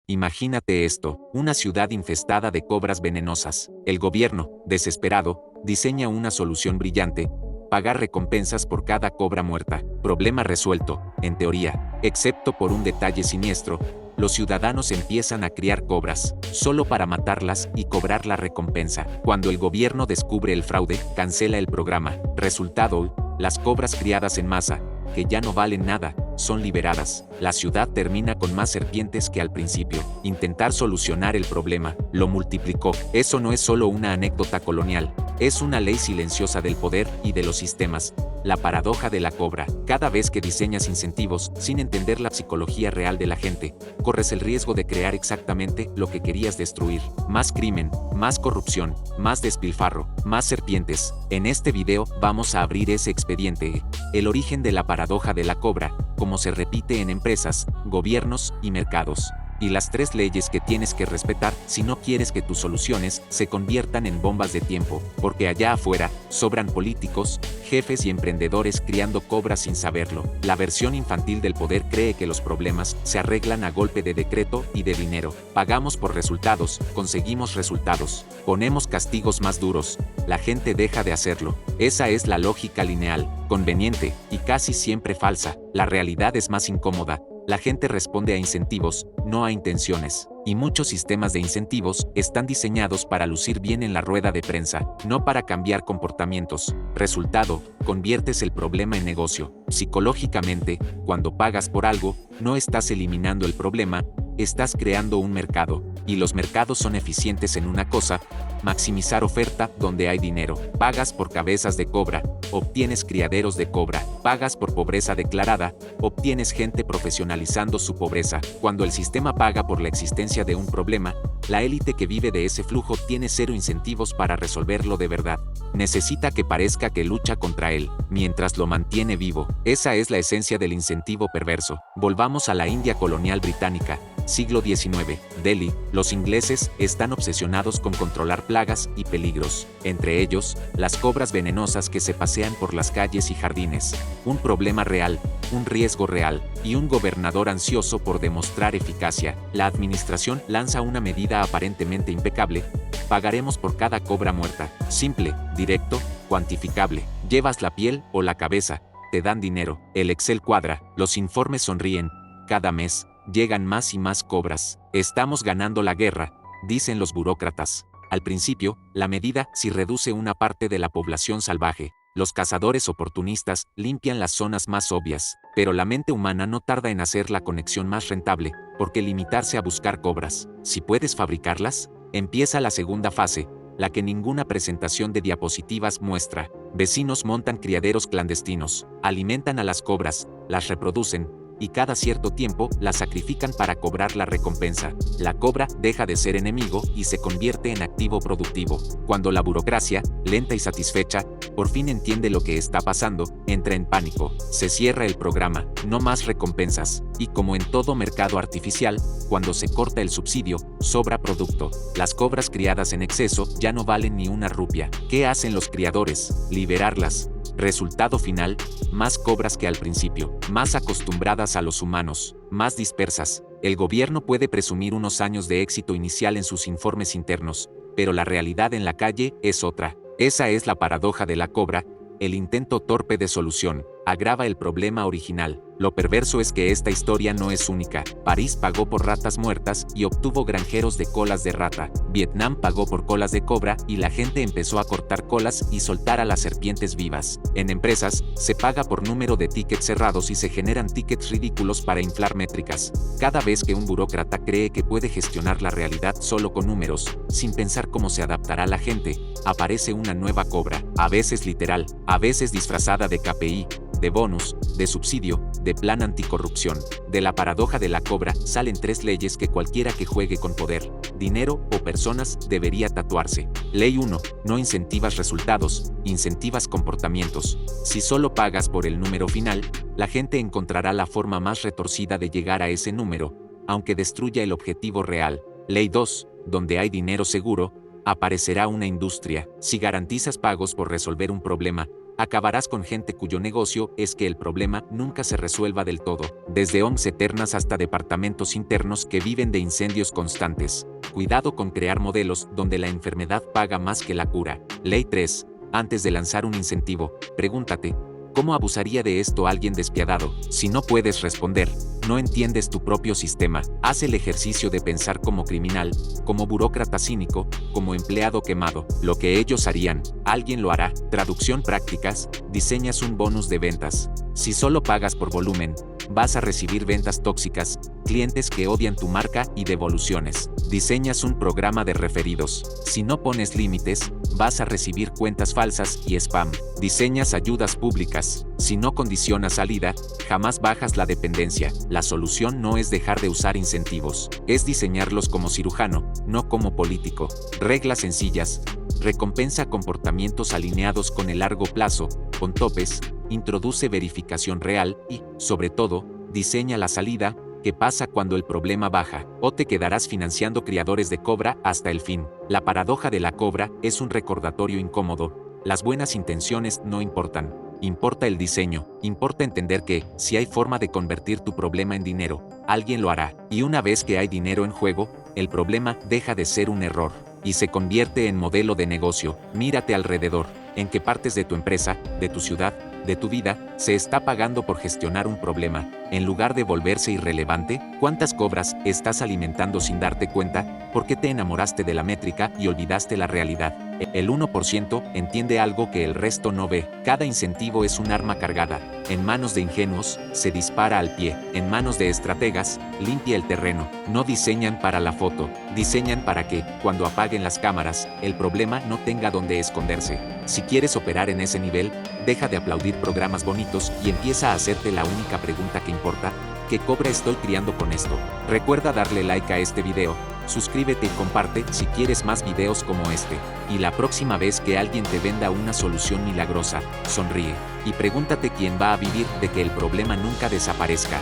Imagínate esto, una ciudad infestada de cobras venenosas. El gobierno, desesperado, diseña una solución brillante: pagar recompensas por cada cobra muerta. Problema resuelto, en teoría, excepto por un detalle siniestro: los ciudadanos empiezan a criar cobras, solo para matarlas y cobrar la recompensa. Cuando el gobierno descubre el fraude, cancela el programa. Resultado: las cobras criadas en masa, que ya no valen nada, son liberadas. La ciudad termina con más serpientes que al principio. Intentar solucionar el problema lo multiplicó. Eso no es solo una anécdota colonial, es una ley silenciosa del poder y de los sistemas. La paradoja de la cobra. Cada vez que diseñas incentivos sin entender la psicología real de la gente, corres el riesgo de crear exactamente lo que querías destruir: más crimen, más corrupción, más despilfarro, más serpientes. En este video vamos a abrir ese expediente: el origen de la paradoja de la cobra, cómo se repite en empresas, gobiernos y mercados, y las 3 leyes que tienes que respetar si no quieres que tus soluciones se conviertan en bombas de tiempo, porque allá afuera sobran políticos, jefes y emprendedores criando cobras sin saberlo. La versión infantil del poder cree que los problemas se arreglan a golpe de decreto y de dinero. Pagamos por resultados, conseguimos resultados. Ponemos castigos más duros, la gente deja de hacerlo. Esa es la lógica lineal, conveniente y casi siempre falsa. La realidad es más incómoda. La gente responde a incentivos, no a intenciones. Y muchos sistemas de incentivos están diseñados para lucir bien en la rueda de prensa, no para cambiar comportamientos. Resultado: conviertes el problema en negocio. Psicológicamente, cuando pagas por algo, no estás eliminando el problema, estás creando un mercado. Y los mercados son eficientes en una cosa: maximizar oferta donde hay dinero. Pagas por cabezas de cobra, obtienes criaderos de cobra. Pagas por pobreza declarada, obtienes gente profesionalizando su pobreza. Cuando el sistema paga por la existencia de un problema, la élite que vive de ese flujo tiene 0 incentivos para resolverlo de verdad. Necesita que parezca que lucha contra él, mientras lo mantiene vivo. Esa es la esencia del incentivo perverso. Volvamos a la India colonial británica, siglo XIX, Delhi. Los ingleses están obsesionados con controlar plagas y peligros, entre ellos, las cobras venenosas que se pasean por las calles y jardines. Un problema real, un riesgo real, y un gobernador ansioso por demostrar eficacia. La administración lanza una medida aparentemente impecable: pagaremos por cada cobra muerta. Simple, directo, cuantificable. Llevas la piel o la cabeza, te dan dinero. El Excel cuadra, los informes sonríen. Cada mes llegan más y más cobras. Estamos ganando la guerra, dicen los burócratas. Al principio, la medida sí reduce una parte de la población salvaje. Los cazadores oportunistas limpian las zonas más obvias, pero la mente humana no tarda en hacer la conexión más rentable. ¿Por qué limitarse a buscar cobras si puedes fabricarlas? Empieza la segunda fase, la que ninguna presentación de diapositivas muestra. Vecinos montan criaderos clandestinos, alimentan a las cobras, las reproducen, y cada cierto tiempo las sacrifican para cobrar la recompensa. La cobra deja de ser enemigo y se convierte en activo productivo. Cuando la burocracia, lenta y satisfecha, por fin entiende lo que está pasando, entra en pánico. Se cierra el programa, no más recompensas. Y como en todo mercado artificial, cuando se corta el subsidio, sobra producto. Las cobras criadas en exceso ya no valen ni una rupia. ¿Qué hacen los criadores? Liberarlas. Resultado final: más cobras que al principio, más acostumbradas a los humanos, más dispersas. El gobierno puede presumir unos años de éxito inicial en sus informes internos, pero la realidad en la calle es otra. Esa es la paradoja de la cobra. El intento torpe de solución agrava el problema original. Lo perverso es que esta historia no es única. París pagó por ratas muertas y obtuvo granjeros de colas de rata. Vietnam pagó por colas de cobra y la gente empezó a cortar colas y soltar a las serpientes vivas. En empresas, se paga por número de tickets cerrados y se generan tickets ridículos para inflar métricas. Cada vez que un burócrata cree que puede gestionar la realidad solo con números, sin pensar cómo se adaptará la gente, aparece una nueva cobra, a veces literal, a veces disfrazada de KPI, de bonus, de subsidio, de plan anticorrupción. De la paradoja de la cobra salen 3 leyes que cualquiera que juegue con poder, dinero o personas debería tatuarse. Ley 1. No incentivas resultados, incentivas comportamientos. Si solo pagas por el número final, la gente encontrará la forma más retorcida de llegar a ese número, aunque destruya el objetivo real. Ley 2. Donde hay dinero seguro, aparecerá una industria. Si garantizas pagos por resolver un problema, Acabarás con gente cuyo negocio es que el problema nunca se resuelva del todo, desde ONGs eternas hasta departamentos internos que viven de incendios constantes. Cuidado con crear modelos donde la enfermedad paga más que la cura. Ley 3. Antes de lanzar un incentivo, pregúntate, ¿cómo abusaría de esto alguien despiadado? Si no puedes responder, no entiendes tu propio sistema. Haz el ejercicio de pensar como criminal, como burócrata cínico, como empleado quemado. Lo que ellos harían, alguien lo hará. Traducción prácticas, diseñas un bonus de ventas. Si solo pagas por volumen, vas a recibir ventas tóxicas, clientes que odian tu marca y devoluciones. Diseñas un programa de referidos. Si no pones límites, vas a recibir cuentas falsas y spam. Diseñas ayudas públicas. Si no condicionas salida, jamás bajas la dependencia. La solución no es dejar de usar incentivos, es diseñarlos como cirujano, no como político. Reglas sencillas. Recompensa comportamientos alineados con el largo plazo, con topes, introduce verificación real y, sobre todo, diseña la salida. ¿Qué pasa cuando el problema baja? O te quedarás financiando criadores de cobra hasta el fin. La paradoja de la cobra es un recordatorio incómodo. Las buenas intenciones no importan. Importa el diseño, importa entender que, si hay forma de convertir tu problema en dinero, alguien lo hará. Y una vez que hay dinero en juego, el problema deja de ser un error y se convierte en modelo de negocio. Mírate alrededor. ¿En qué partes de tu empresa, de tu ciudad, de tu vida, se está pagando por gestionar un problema, en lugar de volverse irrelevante? ¿Cuántas cobras estás alimentando sin darte cuenta? ¿Por qué te enamoraste de la métrica y olvidaste la realidad? El 1% entiende algo que el resto no ve. Cada incentivo es un arma cargada. En manos de ingenuos, se dispara al pie. En manos de estrategas, limpia el terreno. No diseñan para la foto, diseñan para que, cuando apaguen las cámaras, el problema no tenga dónde esconderse. Si quieres operar en ese nivel, deja de aplaudir programas bonitos y empieza a hacerte la única pregunta que importa: ¿qué cobra estoy criando con esto? Recuerda darle like a este video, suscríbete y comparte si quieres más videos como este. Y la próxima vez que alguien te venda una solución milagrosa, sonríe y pregúntate quién va a vivir de que el problema nunca desaparezca.